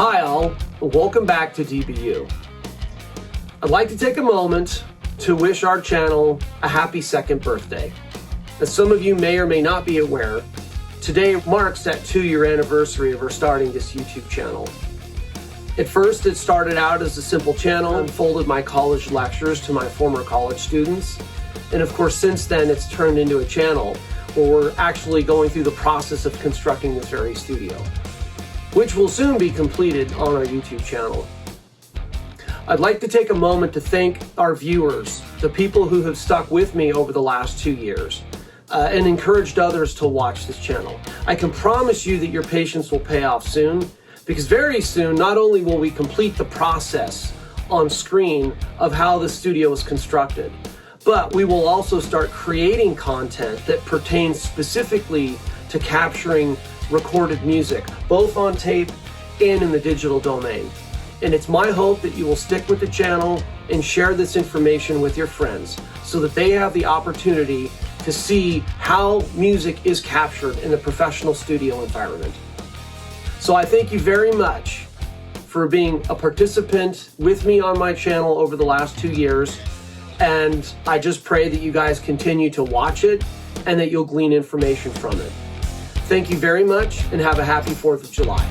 Hi all, welcome back to DBU. I'd like to take a moment to wish our channel a happy second birthday. As some of you may or may not be aware, today marks that 2-year anniversary of our starting this YouTube channel. At first, it started out as a simple channel, unfolded my college lectures to my former college students. And of course, since then, it's turned into a channel where we're actually going through the process of constructing this very studio, which will soon be completed on our YouTube channel. I'd like to take a moment to thank our viewers, the people who have stuck with me over the last 2 years, and encouraged others to watch this channel. I can promise you that your patience will pay off soon, because very soon, not only will we complete the process on screen of how the studio is constructed, but we will also start creating content that pertains specifically to capturing recorded music, both on tape and in the digital domain. And it's my hope that you will stick with the channel and share this information with your friends so that they have the opportunity to see how music is captured in the professional studio environment. So I thank you very much for being a participant with me on my channel over the last 2 years. And I just pray that you guys continue to watch it and that you'll glean information from it. Thank you very much and have a happy 4th of July.